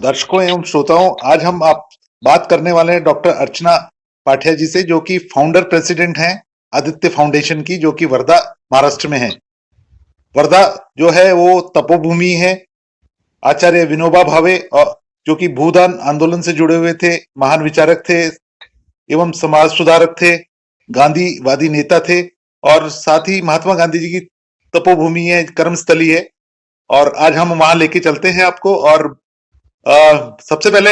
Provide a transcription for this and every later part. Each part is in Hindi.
दर्शकों एवं श्रोताओं, आज हम आप बात करने वाले हैं डॉक्टर अर्चना पाठिया जी से, जो कि फाउंडर प्रेसिडेंट हैं आदित्य फाउंडेशन की, जो कि वर्धा महाराष्ट्र में है। वर्धा जो है वो तपोभूमि है। आचार्य विनोबा भावे जो कि भूदान आंदोलन से जुड़े हुए थे, महान विचारक थे एवं समाज सुधारक थे, गांधीवादी नेता थे, और साथ ही महात्मा गांधी जी की तपोभूमि है, कर्मस्थली है। और आज हम वहां लेके चलते हैं आपको। और सबसे पहले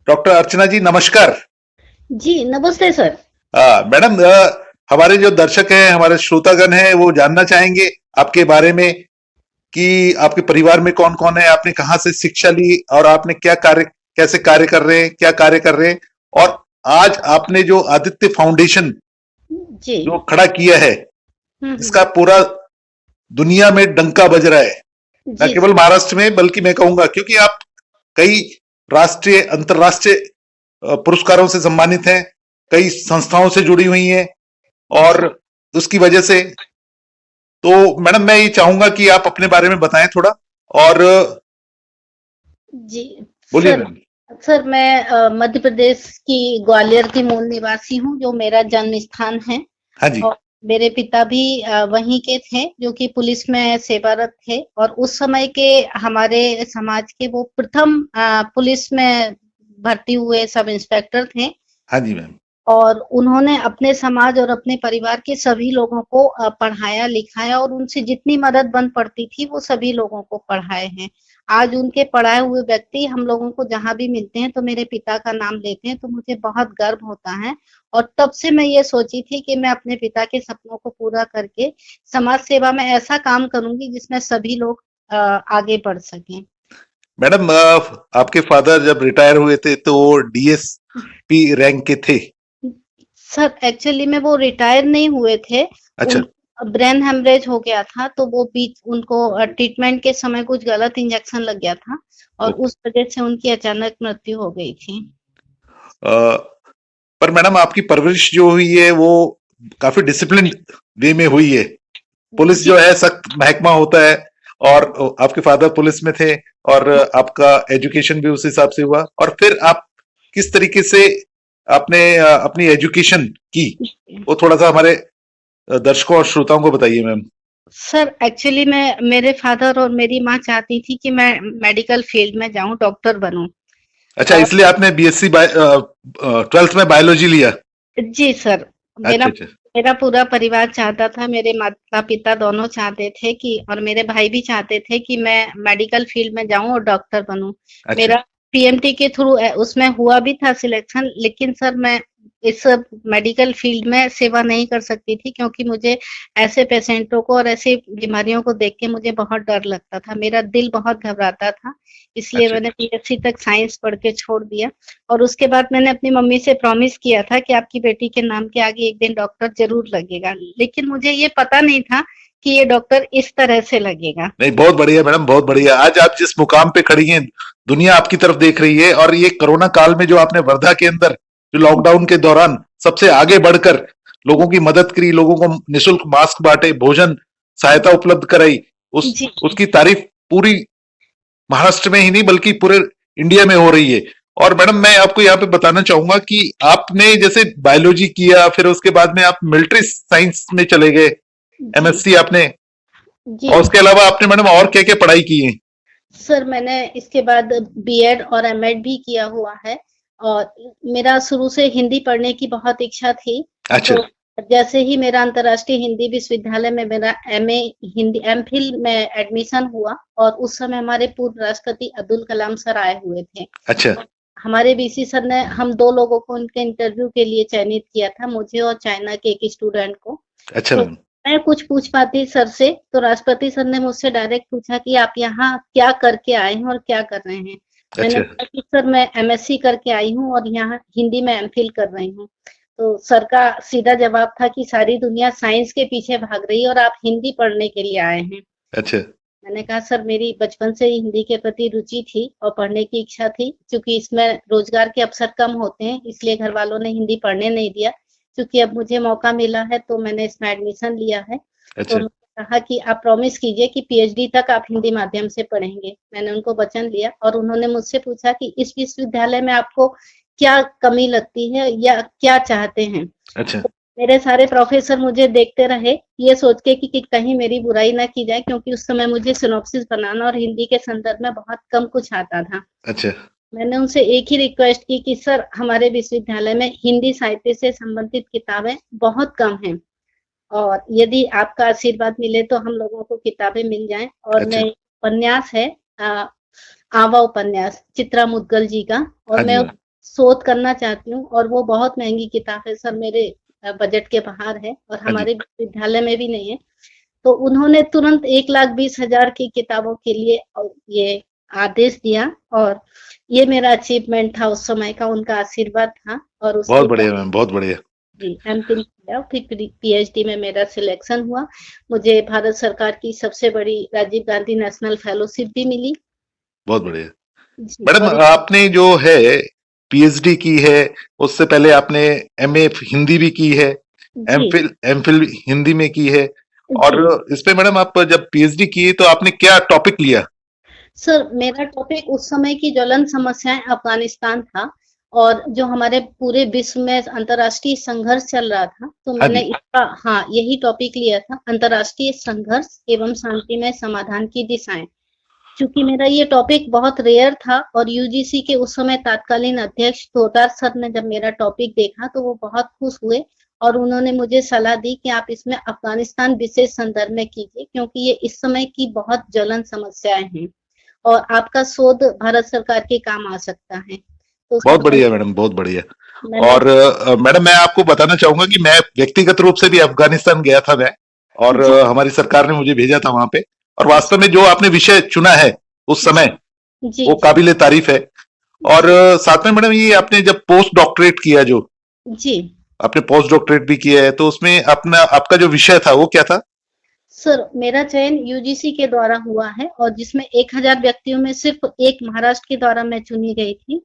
डॉक्टर अर्चना जी, नमस्कार। जी नमस्ते सर। मैडम, हमारे जो दर्शक हैं, हमारे श्रोतागण हैं, वो जानना चाहेंगे आपके बारे में कि आपके परिवार में कौन कौन है, आपने कहाँ से शिक्षा ली और आपने कैसे कार्य कर रहे हैं, क्या कार्य कर रहे हैं, और आज आपने जो आदित्य फाउंडेशन जी जो खड़ा किया है, इसका पूरा दुनिया में डंका बज रहा है, न केवल महाराष्ट्र में बल्कि मैं कहूंगा, क्योंकि आप कई राष्ट्रीय अंतरराष्ट्रीय पुरस्कारों से सम्मानित हैं, कई संस्थाओं से जुड़ी हुई हैं, और उसकी वजह से तो मैडम मैं ये चाहूंगा कि आप अपने बारे में बताएं थोड़ा। और जी बोलिए सर। मैम। सर मैं मध्य प्रदेश की ग्वालियर की मूल निवासी हूँ, जो मेरा जन्म स्थान है। हाँ जी। और मेरे पिता भी वहीं के थे, जो कि पुलिस में सेवारत थे, और उस समय के हमारे समाज के वो प्रथम पुलिस में भर्ती हुए सब इंस्पेक्टर थे। हाँ जी मैम। और उन्होंने अपने समाज और अपने परिवार के सभी लोगों को पढ़ाया लिखाया, और उनसे जितनी मदद बन पड़ती थी वो सभी लोगों को पढ़ाए हैं। आज उनके पढ़ाए हुए व्यक्ति हम लोगों को जहाँ भी मिलते हैं तो मेरे पिता का नाम लेते हैं, तो मुझे बहुत गर्व होता है। और तब से मैं ये सोची थी कि मैं अपने पिता के सपनों को पूरा करके समाज सेवा में ऐसा काम करूंगी जिसमें सभी लोग आगे बढ़ सकें। मैडम, आपके फादर जब रिटायर हुए थे तो वो डीएसपी रैंक के थे? सर एक्चुअली में वो रिटायर नहीं हुए थे। अच्छा। ब्रेन हेमरेज हो गया था, तो वो बीच उनको ट्रीटमेंट के समय कुछ गलत इंजेक्शन लग गया था, और उस वजह से उनकी अचानक मृत्यु हो गई थी। पर मैडम, आपकी परवरिश जो हुई है वो काफी डिसिप्लिन वे में हुई है। पुलिस जो है सख्त महकमा होता है, और आपके फादर पुलिस में थे, और आपका एजुकेशन भी उस हिसाब से हुआ। और फिर आप किस तरीके से आपने अपनी एजुकेशन की, वो थोड़ा सा हमारे दर्शकों और श्रोताओं को बताइए मैम। सर एक्चुअली मैं मेरे फादर और मेरी माँ चाहती थी कि मैं मेडिकल फील्ड में जाऊं, डॉक्टर बनूं। अच्छा, इसलिए आपने बीएससी 12th में बायोलॉजी लिया? जी सर। अच्छा अच्छा। मेरा पूरा परिवार चाहता था, मेरे माता पिता दोनों चाहते थे कि, और मेरे भाई भी चाहते थे कि मैं मेडिकल फील्ड में जाऊं और डॉक्टर बनूं। अच्छा। मेरा पीएमटी के थ्रू उसमें हुआ भी था सिलेक्शन, लेकिन सर मैं इस मेडिकल फील्ड में सेवा नहीं कर सकती थी, क्योंकि मुझे ऐसे पेशेंटों को और ऐसी बीमारियों को देख के मुझे बहुत डर लगता था, मेरा दिल बहुत घबराता था। इसलिए मैंने बीएससी तक साइंस पढ़ के छोड़ दिया। और उसके बाद मैंने अपनी मम्मी से प्रॉमिस किया था कि आपकी बेटी के नाम के आगे एक दिन डॉक्टर जरूर लगेगा, लेकिन मुझे ये पता नहीं था कि ये डॉक्टर इस तरह से लगेगा। नहीं, बहुत बढ़िया मैडम, बहुत बढ़िया। आज आप जिस मुकाम पे खड़ी हैं, दुनिया आपकी तरफ देख रही है। और ये कोरोना काल में जो आपने वर्धा के अंदर जो लॉकडाउन के दौरान सबसे आगे बढ़कर लोगों की मदद करी, लोगों को निःशुल्क मास्क बांटे, भोजन सहायता उपलब्ध कराई, उसकी तारीफ पूरी महाराष्ट्र में ही नहीं बल्कि पूरे इंडिया में हो रही है। और मैडम, मैं आपको यहाँ पे बताना चाहूंगा कि आपने जैसे बायोलॉजी किया, फिर उसके बाद में आप मिलिट्री साइंस में चले गए, एमएससी आपने, और उसके अलावा आपने मैडम और क्या क्या पढ़ाई की है? सर मैंने इसके बाद बीएड और एमएड भी किया हुआ है, और मेरा शुरू से हिंदी पढ़ने की बहुत इच्छा थी। अच्छा। तो जैसे ही मेरा अंतर्राष्ट्रीय हिंदी विश्वविद्यालय में मेरा एमए हिंदी एमफिल में एडमिशन हुआ, और उस समय हमारे पूर्व राष्ट्रपति अब्दुल कलाम सर आए हुए थे। अच्छा। हमारे वीसी सर ने हम दो लोगों को उनके इंटरव्यू के लिए चयनित किया था, मुझे और चाइना के एक स्टूडेंट को। अच्छा तो मैम। मैं कुछ पूछ पाती सर से, तो राष्ट्रपति सर ने मुझसे डायरेक्ट पूछा कि आप यहाँ क्या करके आए हैं और क्या कर रहे हैं। मैंने अच्छा। कहा कि सर मैं एमएससी करके आई हूँ और यहाँ हिंदी में एमफिल कर रही हूँ। तो सर का सीधा जवाब था कि सारी दुनिया साइंस के पीछे भाग रही है और आप हिंदी पढ़ने के लिए आए हैं। अच्छा। मैंने कहा सर मेरी बचपन से ही हिंदी के प्रति रुचि थी और पढ़ने की इच्छा थी, क्योंकि इसमें रोजगार के अवसर कम होते हैं, इसलिए घर वालों ने हिंदी पढ़ने नहीं दिया। क्योंकि अब मुझे मौका मिला है तो मैंने इसमें एडमिशन लिया है। अच्छा। तो कहा कि आप प्रॉमिस कीजिए कि पीएचडी तक आप हिंदी माध्यम से पढ़ेंगे। मैंने उनको वचन दिया और उन्होंने मुझसे पूछा कि इस विश्वविद्यालय में आपको क्या कमी लगती है या क्या चाहते हैं? अच्छा। तो मेरे सारे प्रोफ़ेसर मुझे देखते रहे, ये सोच के कि कहीं मेरी बुराई ना की जाए, क्योंकि उस समय मुझे सिनॉप्सिस बनाना और हिंदी के संदर्भ में बहुत कम कुछ आता था। अच्छा। मैंने उनसे एक ही रिक्वेस्ट की कि सर, हमारे विश्वविद्यालय में हिंदी साहित्य से संबंधित किताबें बहुत कम हैं और यदि आपका आशीर्वाद मिले तो हम लोगों को किताबें मिल जाएँ। और अच्छा। मैं उपन्यास है अ, आवा उपन्यास चित्रा मुद्गल जी का, और हाँ जी मैं मैम। शोध करना चाहती हूँ और वो बहुत महँगी किताब है सर, मेरे बजट के बाहर है और हाँ जी। हमारे विश्वविद्यालय में भी नहीं है। तो उन्होंने तुरंत 1,20,000 की किताबों के लिए ये आदेश दिया और ये मेरा अचीवमेंट था उस समय का, उनका आशीर्वाद था। और उसके बहुत बाद बढ़िया मैम, बहुत बढ़िया। जी, एमफ़िल किया, फिर पीएचडी में मेरा सिलेक्शन हुआ। मुझे भारत सरकार की सबसे बड़ी राजीव गांधी नेशनल फेलोशिप भी मिली। बहुत बढ़िया। जी, मैडम, और आपने जो है पीएचडी की है, उससे पहले आपने एमए हिंदी भी की है, जी, एमफिल एमफिल हिंदी में की है। और जी। इस पे मैडम आप जब पीएचडी किए तो आपने क्या टॉपिक लिया? सर, मेरा टॉपिक उस समय की ज्वलन समस्याएँ अफ़गानिस्तान था और जो हमारे पूरे विश्व में अंतर्राष्ट्रीय संघर्ष चल रहा था, तो हाँ मैंने जी। इसका हाँ, यही टॉपिक लिया था, अंतर्राष्ट्रीय संघर्ष एवं शांतिमय समाधान की दिशाएँ। चूँकि मेरा ये टॉपिक बहुत रेयर था और यूजीसी के उस समय तत्कालीन अध्यक्ष तोतार सर ने जब मेरा टॉपिक देखा तो वो बहुत खुश हुए और उन्होंने मुझे सलाह दी कि आप इसमें अफ़गानिस्तान विशेष संदर्भ में कीजिए, क्योंकि ये इस समय की बहुत ज्वलन समस्याएँ हैं और आपका शोध भारत सरकार के काम आ सकता है। तो बहुत सबसे बढ़िया मैडम, बहुत बढ़िया। मैंने और मैडम, मैं आपको बताना चाहूंगा कि मैं व्यक्तिगत रूप से भी अफगानिस्तान गया था मैं। और जी, हमारी सरकार ने मुझे भेजा था वहां पे। और वास्तव में जो आपने विषय चुना है उस जी, समय, जी, वो जी, काबिले तारीफ है। और जी, साथ में मैडम, ये आपने जब पोस्ट डॉक्टरेट किया, जो जी। आपने पोस्ट डॉक्टरेट भी किया है, तो उसमें अपना आपका जो विषय था वो क्या था? सर, मेरा चयन यूजीसी के द्वारा हुआ है और जिसमें 1,000 व्यक्तियों में सिर्फ़ एक महाराष्ट्र के द्वारा मैं चुनी गई थी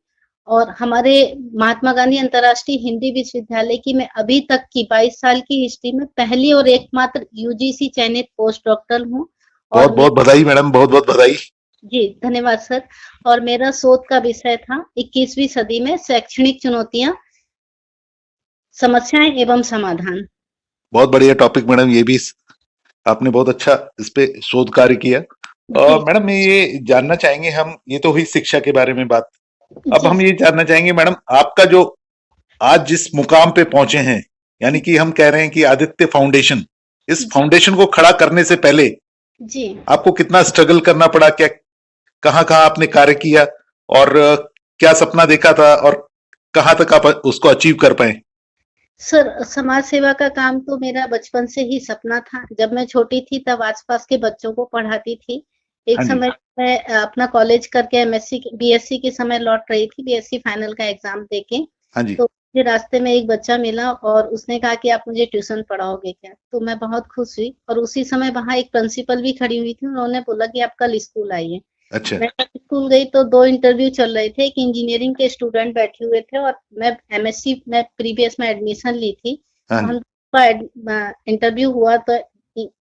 और हमारे महात्मा गांधी अंतर्राष्ट्रीय हिंदी विश्वविद्यालय की मैं अभी तक की 22 साल की हिस्ट्री में पहली और एकमात्र यूजीसी चयनित पोस्ट डॉक्टरल हूँ। बहुत और बहुत बधाई मैडम, बहुत बहुत बधाई। जी, धन्यवाद सर। और मेरा शोध का विषय था 21वीं सदी में शैक्षणिक चुनौतियाँ, समस्याएँ एवं समाधान। बहुत बढ़िया टॉपिक मैडम, ये भी आपने बहुत अच्छा इस पे शोध कार्य किया। जी, मैडम, ये जानना चाहेंगे हम, ये तो हुई शिक्षा के बारे में बात। अब जी, हम ये जानना चाहेंगे मैडम, आपका जो आज जिस मुकाम पे पहुंचे हैं, यानी कि हम कह रहे हैं कि आदित्य फाउंडेशन, इस जी, फाउंडेशन को खड़ा करने से पहले जी। आपको कितना स्ट्रगल करना पड़ा, क्या कहाँ कहाँ आपने कार्य किया, और क्या सपना देखा था, और कहाँ तक आप उसको अचीव कर पाए? सर, समाज सेवा का काम तो मेरा बचपन से ही सपना था। जब मैं छोटी थी तब आस-पास के बच्चों को पढ़ाती थी। एक हाँ जी। समय मैं अपना कॉलेज करके एमएससी बीएससी के समय लौट रही थी, बीएससी फाइनल का एग्ज़ाम देके। हाँ जी। तो मुझे रास्ते में एक बच्चा मिला और उसने कहा कि आप मुझे ट्यूशन पढ़ाओगे क्या? तो मैं बहुत खुश हुई और उसी समय वहाँ एक प्रिंसिपल भी खड़ी हुई थी। उन्होंने बोला कि आप कल स्कूल आइए। अच्छा। मैं जब स्कूल गई तो 2 इंटरव्यू चल रहे थे, एक इंजीनियरिंग के स्टूडेंट बैठे हुए थे और मैं एमएससी में प्रीवियस में एडमिशन ली थी। हाँ तो जी। हम का इंटरव्यू हुआ तो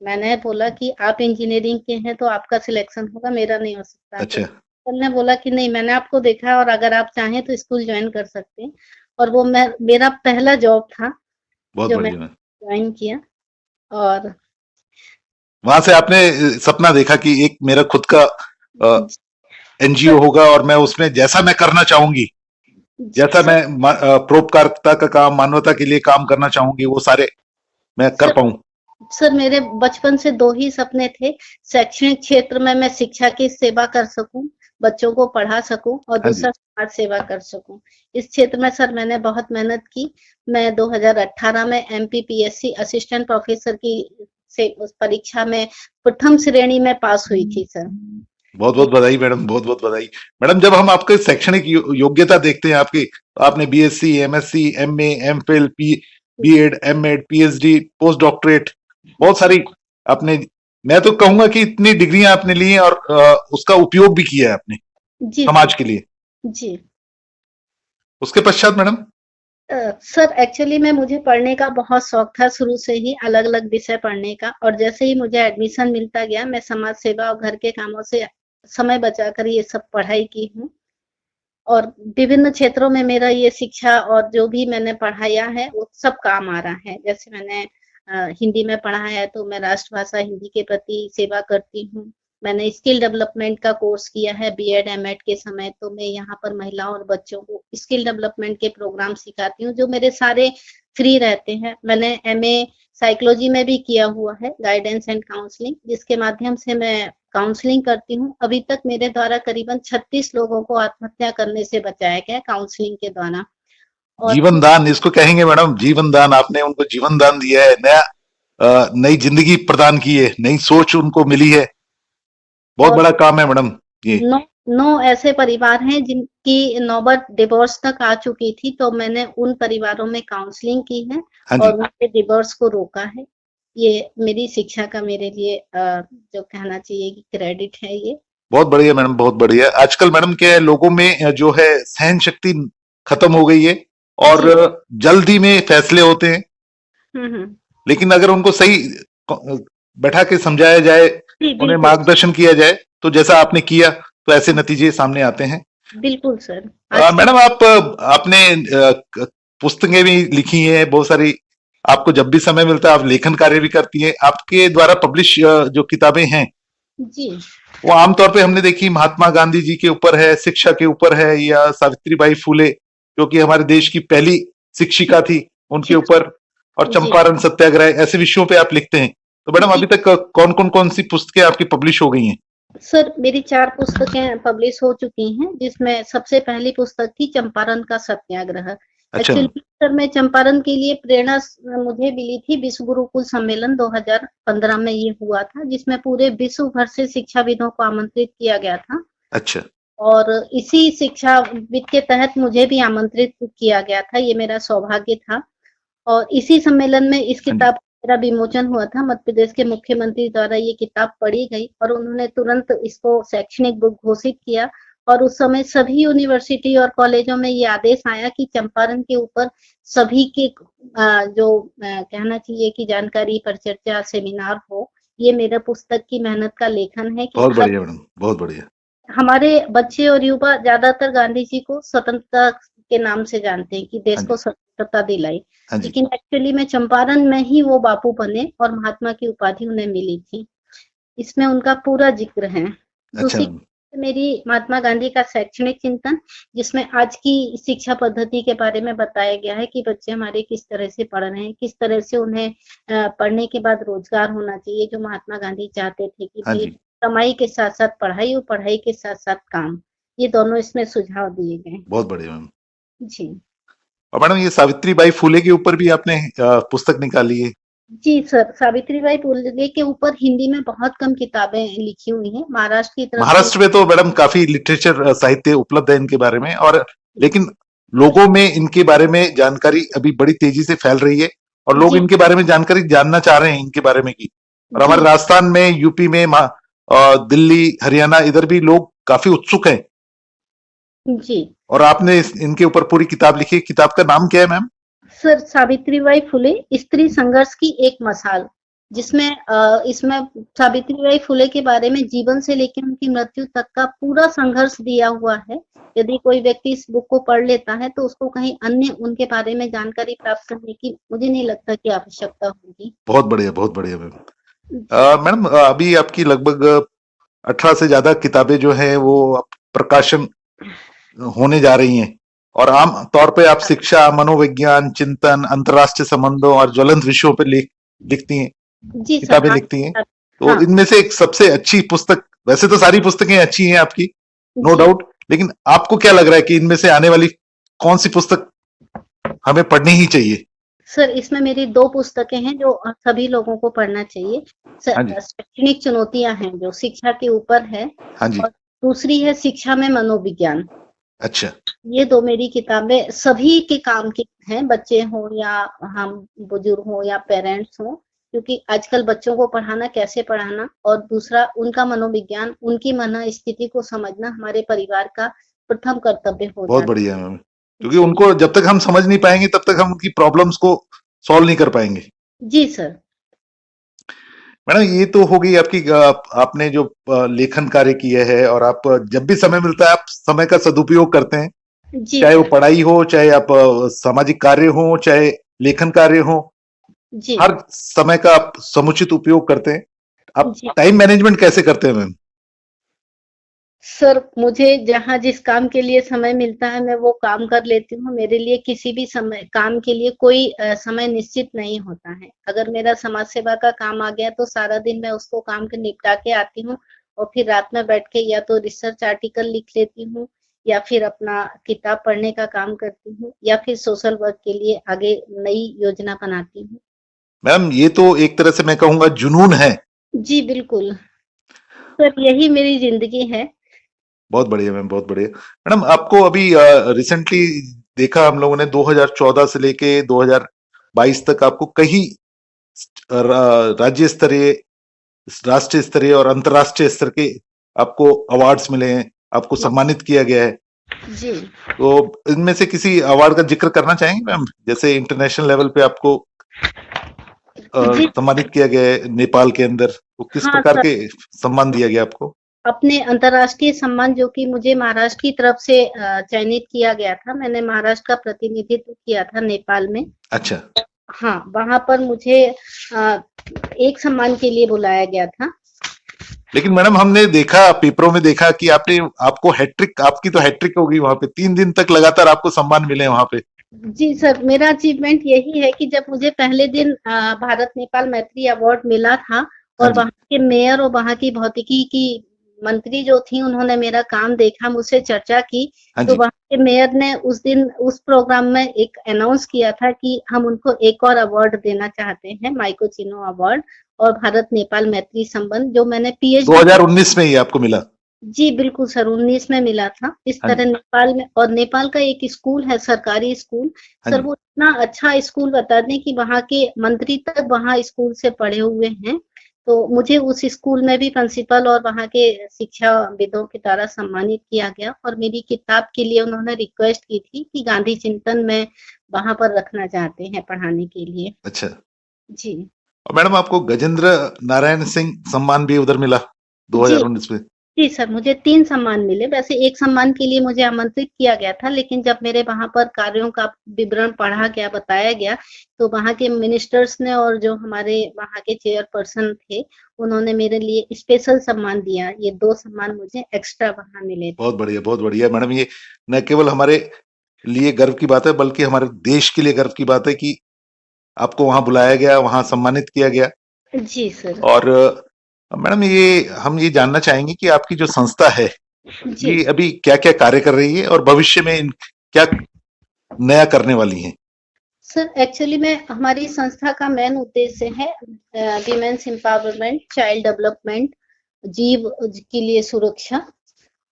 मैंने बोला कि आप इंजीनियरिंग के हैं तो आपका सिलेक्शन होगा, मेरा नहीं हो सकता। तो अच्छा। प्रिंसिपल ने बोला कि नहीं, मैंने आपको देखा है और अगर आप चाहें तो स्कूल जॉइन कर सकते हैं। और वो मेरा पहला जॉब था बहुत जो बढ़िया मैंने मैम। जॉइन किया। और वहां से आपने सपना देखा कि एक मेरा खुद का एनजीओ सर होगा, और मैं उसमें जैसा मैं करना चाहूंगी, जैसा सर मैं परोपकारिता का काम, मानवता के लिए काम करना चाहूंगी, वो सारे मैं कर सर पाऊं। सर, मेरे बचपन से 2 ही सपने थे। शैक्षणिक क्षेत्र में मैं शिक्षा की सेवा कर सकूँ, बच्चों को पढ़ा सकूँ और हाँ जी। दूसरा समाज सेवा कर सकूँ। इस क्षेत्र में सर मैंने बहुत मेहनत की। मैं 2018 में एमपीपीएससी असिस्टेंट प्रोफेसर की से उस परीक्षा में प्रथम श्रेणी में पास हुई थी सर। बहुत बहुत एक बधाई मैडम, बहुत बहुत बधाई। मैडम, जब हम आपके शैक्षणिक योग्यता देखते हैं आपकी, तो आपने BSc, MSc, MA, MPhil, BEd, MEd, PhD, post doctorate, बहुत जी, सारी आपने, मैं तो कहूंगा कि इतनी डिग्रियां आपने ली हैं, और उसका उपयोग भी किया है आपने जी सर, समाज के लिए। जी। उसके पश्चात मैडम? सर एक्चुअली में मुझे पढ़ने का बहुत शौक था शुरू से ही अलग-अलग विषय पढ़ने का और जैसे ही मुझे एडमिशन मिलता गया मैं समाज सेवा और घर के कामों से समय बचाकर ये सब पढ़ाई की हूँ और विभिन्न क्षेत्रों में मेरा ये शिक्षा और जो भी मैंने पढ़ाया है वो सब काम आ रहा है। जैसे मैंने हिंदी में पढ़ा है तो मैं राष्ट्रभाषा हिंदी के प्रति सेवा करती हूँ। मैंने स्किल डेवलपमेंट का कोर्स किया है बीएड, एमएड के समय तो मैं यहाँ पर महिलाओं और बच्चों को स्किल डेवलपमेंट के प्रोग्राम सिखाती हूँ जो मेरे सारे फ्री रहते हैं। मैंने एमए साइकोलॉजी में भी किया हुआ है गाइडेंस एंड काउंसलिंग जिसके माध्यम से मैं काउंसलिंग करती हूँ। अभी तक मेरे द्वारा करीबन 36 लोगों को आत्महत्या करने से बचाया गया काउंसलिंग के द्वारा और जीवन दान इसको कहेंगे मैडम, जीवन दान। आपने उनको जीवन दान दिया है, नई जिंदगी प्रदान की है, नई सोच उनको मिली है। बहुत और बड़ा काम है मैडम ये। 9 ऐसे परिवार हैं जिनकी नौबत डिवोर्स तक आ चुकी थी तो मैंने उन परिवारों में काउंसलिंग की है हाँ जी। और उनके डिवोर्स को रोका है। ये मेरी शिक्षा का मेरे लिए जो कहना चाहिए कि क्रेडिट है ये। बहुत बढ़िया मैडम, बहुत बढ़िया। आजकल मैडम क्या है, लोगों में जो है सहन शक्ति खत्म हो गई है और जी। जल्दी में फैसले होते हैं। हुँ। लेकिन अगर उनको सही बैठा के समझाया जाए, जी, उन्हें बिल्कुल। मार्गदर्शन किया जाए, तो जैसा आपने किया तो ऐसे नतीजे सामने आते हैं। बिल्कुल सर। आजकल मैडम आपने पुस्तकें भी लिखी हैं बहुत सारी। आपको जब भी समय मिलता है आप लेखन कार्य भी करती हैं। आपके द्वारा पब्लिश जो किताबें हैं जी। वो आमतौर पे हमने देखी महात्मा गांधी जी के ऊपर है, शिक्षा के ऊपर है, या सावित्रीबाई फूले जो कि हमारे देश की पहली शिक्षिका थी उनके शिक ऊपर, और जी। चंपारण सत्याग्रह, ऐसे विषयों पे आप लिखते हैं। तो मैडम जी। अभी तक कौन सी पुस्तकें आपकी पब्लिश हो गई हैं? सर मेरी 4 पुस्तकें पब्लिश हो चुकी हैं जिसमें सबसे पहली पुस्तक थी चंपारण का सत्याग्रह। अच्छा मैम। एक्चुअली सर मैं चंपारण के लिए प्रेरणा मुझे मिली थी विश्व गुरुकुल सम्मेलन 2015 में ये हुआ था जिसमें पूरे विश्व भर से शिक्षाविदों को आमंत्रित किया गया था अच्छा। और इसी शिक्षाविद के तहत मुझे भी आमंत्रित किया गया था। ये मेरा सौभाग्य था और इसी सम्मेलन में इस हाँ जी। किताब का मेरा विमोचन हुआ था। मध्य प्रदेश के मुख्यमंत्री द्वारा ये किताब पढ़ी गई और उन्होंने तुरंत इसको शैक्षणिक बुक घोषित किया और उस समय सभी यूनिवर्सिटी और कॉलेजों में ये आदेश आया कि चंपारण के ऊपर सभी के कहना चाहिए कि जानकारी, परिचर्चा, सेमिनार हो। ये मेरा पुस्तक की मेहनत का लेखन है कि बहुत हर बढ़िया मैडम, बहुत बढ़िया। हमारे बच्चे और युवा ज्यादातर गांधी जी को स्वतंत्रता के नाम से जानते हैं कि देश हाँ को जी। स्वतंत्रता दिलाई हाँ जी। लेकिन एक्चुअली में चंपारण में ही वो बापू बने और महात्मा की उपाधि उन्हें मिली थी। इसमें उनका पूरा जिक्र है। अच्छा दूसरी मैम। मेरी महात्मा गांधी का शैक्षणिक चिंतन जिसमें आज की शिक्षा पद्धति के बारे में बताया गया है कि बच्चे हमारे किस तरह से पढ़ रहे हैं, किस तरह से उन्हें पढ़ने के बाद रोजगार होना चाहिए जो महात्मा गांधी चाहते थे कि हाँ भाई जी। कमाई के साथ-साथ पढ़ाई और पढ़ाई के साथ-साथ काम। ये दोनों इसमें सुझाव दिए गए। बहुत बढ़िया मैम। जी। और मैडम ये सावित्रीबाई फूले के ऊपर भी आपने पुस्तक निकाली है? जी सर, सावित्रीबाई फुले के ऊपर हिंदी में बहुत कम किताबें लिखी हुई हैं। महाराष्ट्र की तरफ से महाराष्ट्र में तो मैडम काफी लिटरेचर साहित्य उपलब्ध है इनके बारे में, और लेकिन लोगों में इनके बारे में जानकारी अभी बड़ी तेजी से फैल रही है और लोग जी, इनके बारे में जानकारी जानना चाह रहे हैं इनके बारे में की। और हमारे जी, राजस्थान में, यूपी में, दिल्ली, हरियाणा, इधर भी लोग काफी उत्सुक हैं। जी। और आपने इनके ऊपर पूरी किताब लिखी। किताब का नाम क्या है मैम? सर सावित्रीबाई फुले स्त्री संघर्ष की एक मसाल जिसमें इसमें सावित्रीबाई फुले के बारे में जीवन से लेकर उनकी मृत्यु तक का पूरा संघर्ष दिया हुआ है। यदि कोई व्यक्ति इस बुक को पढ़ लेता है तो उसको कहीं अन्य उनके बारे में जानकारी प्राप्त करने की मुझे नहीं लगता कि आवश्यकता होगी। बहुत बढ़िया, बहुत बढ़िया मैम। जी। मैडम अभी आपकी लगभग 18 से ज्यादा किताबें जो है वो प्रकाशन होने जा रही हैं, और आम तौर पे आप शिक्षा, मनोविज्ञान, चिंतन, अंतर्राष्ट्रीय संबंधों और ज्वलंत विषयों पे लिखती हैं, जी सर, किताबें हाँ, लिखती हैं। तो हाँ, इनमें से एक सबसे अच्छी पुस्तक, वैसे तो सारी पुस्तकें अच्छी हैं आपकी, नो जी। डाउट, लेकिन आपको क्या लग रहा है कि इनमें से आने वाली कौन सी पुस्तक हमें पढ़नी ही चाहिए? सर इसमें मेरी 2 पुस्तकें हैं जो सभी लोगों को पढ़ना चाहिए। हाँ जी। शैक्षणिक चुनौतियाँ हैं जो शिक्षा के ऊपर है हाँ जी। और दूसरी है शिक्षा में मनोविज्ञान। अच्छा। ये 2 मेरी किताबें सभी के काम की हैं, बच्चे हों या हम बुजुर्ग हों या पेरेंट्स हों, क्योंकि आजकल बच्चों को पढ़ाना कैसे पढ़ाना और दूसरा उनका मनोविज्ञान, उनकी मनःस्थिति को समझना हमारे परिवार का प्रथम कर्तव्य हो बहुत जाता है। बढ़िया मैम। क्योंकि जी। उनको जब तक हम समझ नहीं पाएंगे तब तक हम उनकी प्रॉब्लम्स को सॉल्व नहीं कर पाएंगे। जी सर। मैडम ये तो हो गई आपकी आपने जो लेखन कार्य किया है, और आप जब भी समय मिलता है आप समय का सदुपयोग करते हैं, जी चाहे वो सर। पढ़ाई हो, चाहे आप सामाजिक कार्य हो, चाहे लेखन कार्य हो, जी। हर समय का आप समुचित उपयोग करते हैं। आप जी। टाइम मैनेजमेंट कैसे करते हैं मैम? सर, मुझे जहाँ जिस काम के लिए समय मिलता है मैं वो काम कर लेती हूँ। मेरे लिए किसी भी समय काम के लिए कोई समय निश्चित नहीं होता है। अगर मेरा समाज सेवा का काम आ गया तो सारा दिन मैं उसको काम के निपटा के आती हूँ और फिर रात में बैठ के या तो रिसर्च आर्टिकल लिख लेती हूँ या फिर अपना किताब पढ़ने का काम करती हूँ या फिर सोशल वर्क के लिए आगे नई योजना बनाती हूँ। मैम ये तो एक तरह से मैं कहूंगा जुनून है। जी, बिल्कुल। सर, यही मेरी ज़िंदगी है। बहुत बढ़िया मैम, बहुत बढ़िया। मैडम आपको अभी रिसेंटली देखा हम लोगों ने 2014 से लेके 2022 तक आपको कई राज्य स्तरीय, राष्ट्रीय स्तरीय और अंतर्राष्ट्रीय स्तर के आपको अवार्ड्स मिले हैं, आपको सम्मानित किया गया है। जी। तो इनमें से किसी अवार्ड का जिक्र करना चाहेंगे मैम? जैसे इंटरनेशनल लेवल पे आपको जी। सम्मानित किया गया है नेपाल के अंदर, तो किस हाँ, प्रकार सर। के सम्मान दिया गया आपको? अपने अंतर्राष्ट्रीय सम्मान जो कि मुझे महाराष्ट्र की तरफ से चयनित किया गया था। मैंने महाराष्ट्र का प्रतिनिधित्व किया था नेपाल में। अच्छा। हाँ, वहाँ पर मुझे एक सम्मान के लिए बुलाया गया था। लेकिन मैडम हमने देखा, पेपरों में देखा कि आपको हैट्रिक, आपकी तो हैट्रिक हो गई वहां पे, 3 दिन तक लगातार आपको सम्मान मिले वहां पे। जी सर, मेरा अचीवमेंट यही है कि जब मुझे पहले दिन भारत नेपाल मैत्री अवार्ड मिला था हाँ और जी। वहाँ के मेयर और वहाँ की भौतिकी की मंत्री जो थी उन्होंने मेरा काम देखा, मुझसे चर्चा की, हाँ तो जी। वहाँ के मेयर ने उस दिन उस प्रोग्राम में एक अनाउंस किया था कि हम उनको एक और अवार्ड देना चाहते हैं, माइको चिनो अवार्ड और भारत नेपाल मैत्री संबंध, जो मैंने पीएचडी 2019 में ही आपको मिला? जी, बिल्कुल सर, 19 में मिला था। इस हाँ तरह जी। नेपाल में और नेपाल का एक स्कूल है, सरकारी स्कूल। हाँ सर, जी। वो इतना अच्छा स्कूल बता दें कि वहाँ के मंत्री तक वहाँ स्कूल से पढ़े हुए हैं। तो मुझे उस स्कूल में भी प्रिंसिपल और वहाँ के शिक्षाविदों के द्वारा सम्मानित किया गया और मेरी किताब के लिए उन्होंने रिक्वेस्ट की थी कि गांधी चिंतन में वहाँ पर रखना चाहते हैं पढ़ाने के लिए। अच्छा। जी। और मैडम आपको गजेंद्र नारायण सिंह सम्मान भी उधर मिला जी। 2019 में? जी सर, मुझे 3 सम्मान मिले। वैसे एक सम्मान के लिए मुझे आमंत्रित किया गया था, लेकिन जब मेरे वहाँ पर कार्यों का विवरण पढ़ा गया, बताया गया, तो वहाँ के मिनिस्टर्स ने और जो हमारे वहाँ के चेयरपर्सन थे, उन्होंने मेरे लिए स्पेशल सम्मान दिया। ये 2 सम्मान मुझे एक्स्ट्रा वहाँ मिले थे। बहुत बढ़िया, बहुत बढ़िया मैडम। ये न केवल हमारे लिए गर्व की बात है, बल्कि हमारे देश के लिए गर्व की बात है कि आपको वहां बुलाया गया, वहां सम्मानित किया गया। जी सर। और मैडम हम ये जानना चाहेंगे कि आपकी जो संस्था है, जी। ये अभी क्या क्या कार्य कर रही है और भविष्य में क्या नया करने वाली है? सर, एक्चुअली में हमारी संस्था का मेन उद्देश्य है विमेन्स एम्पावरमेंट, चाइल्ड डेवलपमेंट, जीव के लिए सुरक्षा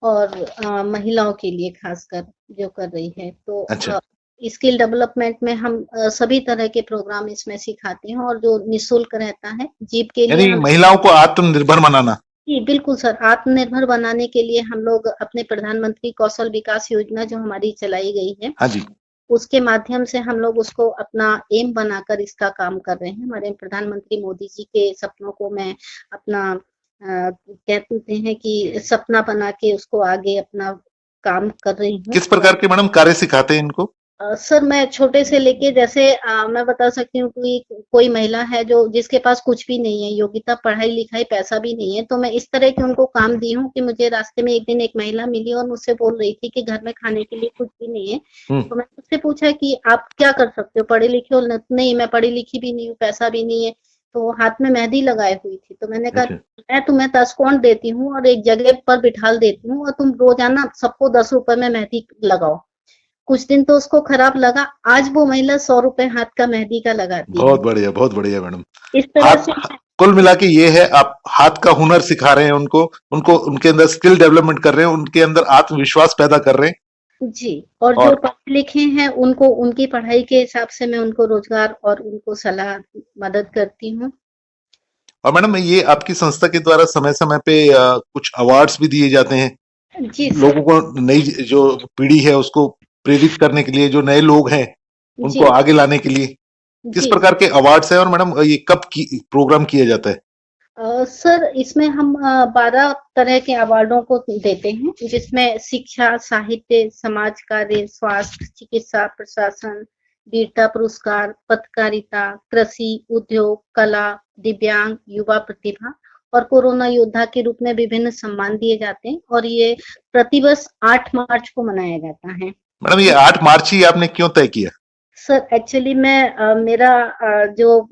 और महिलाओं के लिए खासकर जो कर रही है। तो अच्छा। स्किल डेवलपमेंट में हम सभी तरह के प्रोग्राम इसमें सिखाते हैं और जो निःशुल्क रहता है, जीव के लिए यानी हम महिलाओं को आत्मनिर्भर बनाना। जी, बिल्कुल सर, आत्मनिर्भर बनाने के लिए हम लोग अपने प्रधानमंत्री कौशल विकास योजना जो हमारी चलाई गई है, हाँ जी। उसके माध्यम से हम लोग उसको अपना एम बनाकर इसका काम कर रहे हैं। हमारे प्रधानमंत्री मोदी जी के सपनों को मैं अपना कहते हैं कि सपना बना के उसको आगे अपना काम कर रही हूँ। किस प्रकार के मैडम कार्य सिखाते हैं इनको? सर, मैं छोटे से लेके जैसे मैं बता सकती हूँ कि कोई महिला है जो जिसके पास कुछ भी नहीं है, योग्यता, पढ़ाई-लिखाई, पैसा भी नहीं है, तो मैं इस तरह के उनको काम दी हूँ कि मुझे रास्ते में एक दिन एक महिला मिली और मुझसे बोल रही थी कि घर में खाने के लिए कुछ भी नहीं है। हम्म। तो मैंने उससे पूछा कि आप क्या कर सकते हो? पढ़े-लिखे हो? नहीं, मैं पढ़ी-लिखी भी नहीं हूँ, पैसा भी नहीं है। तो वो हाथ में मेहंदी लगाए हुई थी, तो मैंने कहा अच्छा। मैं तुम्हें 10 कौन देती हूँ और एक जगह पर बिठा देती हूँ और तुम रोज़ाना सबको 10 रुपए में मेहंदी लगाओ। कुछ दिन तो उसको खराब लगा, आज वो महिला 100 रुपए हाथ का मेहंदी का लगाती है। बहुत बढ़िया मैडम। इस तरह हाथ, से कुल मिला के ये है, आप हाथ का हुनर सिखा रहे हैं उनको, उनके अंदर स्किल डेवलपमेंट कर रहे हैं, उनके अंदर आत्मविश्वास पैदा कर रहे हैं। जी, और जो और पढ़े लिखे हैं उनको उनकी पढ़ाई के हिसाब से मैं उनको रोजगार और उनको सलाह मदद करती हूँ। मैडम ये आपकी संस्था के द्वारा समय समय पे कुछ अवार्ड्स भी दिए जाते हैं जी सर। लोगों को, नई जो पीढ़ी है उसको प्रेरित करने के लिए, जो नए लोग हैं उनको जी आगे लाने के लिए किस जी प्रकार के अवार्ड्स हैं और मैडम ये कब की प्रोग्राम किया जाता है? सर इसमें हम 12 तरह के अवार्डों को देते हैं, जिसमें शिक्षा, साहित्य, समाज कार्य, स्वास्थ्य, चिकित्सा, प्रशासन, वीरता पुरस्कार, पत्रकारिता, कृषि, उद्योग, कला, दिव्यांग, युवा प्रतिभा और कोरोना योद्धा के रूप में विभिन्न सम्मान दिए जाते हैं और ये प्रतिवर्ष 8 मार्च को मनाया जाता है। मैडम ये 8 मार्च ही आपने क्यों तय किया? सर एक्चुअली मेरा जो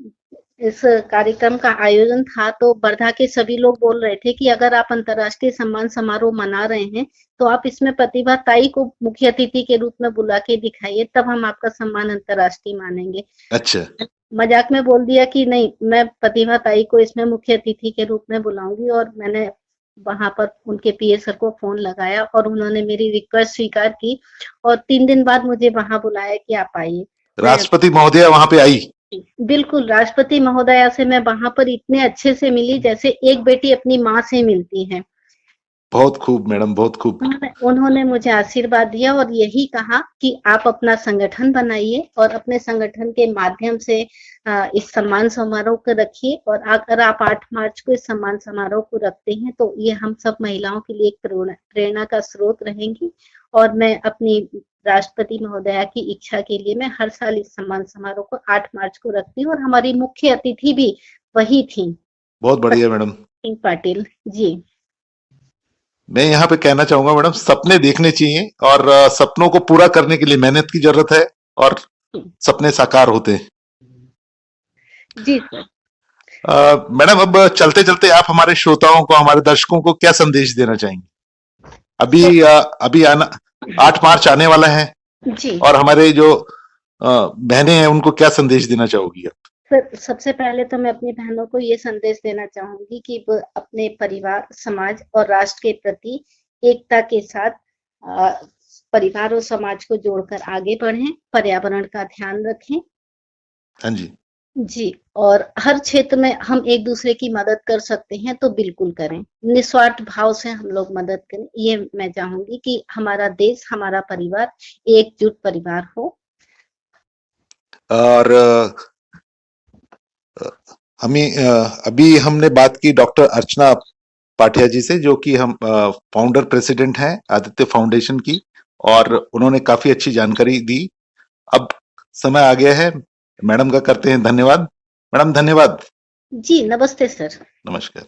इस कार्यक्रम का आयोजन था तो वर्धा के सभी लोग बोल रहे थे कि अगर आप अंतर्राष्ट्रीय सम्मान समारोह मना रहे हैं तो आप इसमें प्रतिभा ताई को मुख्य अतिथि के रूप में बुला के दिखाइए, तब हम आपका सम्मान अंतर्राष्ट्रीय मानेंगे। अच्छा। मजाक में बोल दिया कि नहीं, मैं प्रतिभा ताई को इसमें मुख्य अतिथि के रूप में बुलाऊंगी और मैंने वहां पर उनके पीए सर को फोन लगाया और उन्होंने मेरी रिक्वेस्ट स्वीकार की और 3 दिन बाद मुझे वहां बुलाया कि आप आइए। राष्ट्रपति महोदया वहां पे आई? बिल्कुल, राष्ट्रपति महोदया से मैं वहां पर इतने अच्छे से मिली जैसे एक बेटी अपनी माँ से मिलती है। बहुत खूब मैडम, बहुत खूब। उन्होंने मुझे आशीर्वाद दिया और यही कहा कि आप अपना संगठन बनाइए और अपने संगठन के माध्यम से इस सम्मान समारोह को रखिए और अगर आप 8 मार्च को इस सम्मान समारोह को रखते हैं तो ये हम सब महिलाओं के लिए एक प्रेरणा का स्रोत रहेंगी और मैं अपनी राष्ट्रपति महोदया की इच्छा के लिए मैं हर साल इस सम्मान समारोह को 8 मार्च को रखती हूँ और हमारी मुख्य अतिथि भी वही थी, बहुत बढ़िया मैडम। सिंह पाटिल जी। मैं यहाँ पे कहना चाहूंगा मैडम, सपने देखने चाहिए और सपनों को पूरा करने के लिए मेहनत की जरूरत है और सपने साकार होते हैं। जी सर। मैडम अब चलते चलते आप हमारे श्रोताओं को, हमारे दर्शकों को क्या संदेश देना चाहेंगे? अभी आना 8 मार्च आने वाला है जी और हमारे जो बहनें हैं उनको क्या संदेश देना चाहोगी आप? सर सबसे पहले तो मैं अपनी बहनों को ये संदेश देना चाहूंगी कि वो अपने परिवार, समाज और राष्ट्र के प्रति एकता के साथ परिवार और समाज को जोड़कर आगे बढ़ें, पर्यावरण का ध्यान रखें। हाँ जी जी, और हर क्षेत्र में हम एक दूसरे की मदद कर सकते हैं तो बिल्कुल करें, निस्वार्थ भाव से हम लोग मदद करें। ये मैं चाहूंगी कि हमारा देश, हमारा परिवार एकजुट परिवार हो। और अभी हमने बात की डॉक्टर अर्चना पाठिया जी से, जो कि हम फाउंडर प्रेसिडेंट हैं आदित्य फाउंडेशन की, और उन्होंने काफी अच्छी जानकारी दी। अब समय आ गया है, मैडम का करते हैं धन्यवाद। मैडम धन्यवाद। जी नमस्ते सर। नमस्कार।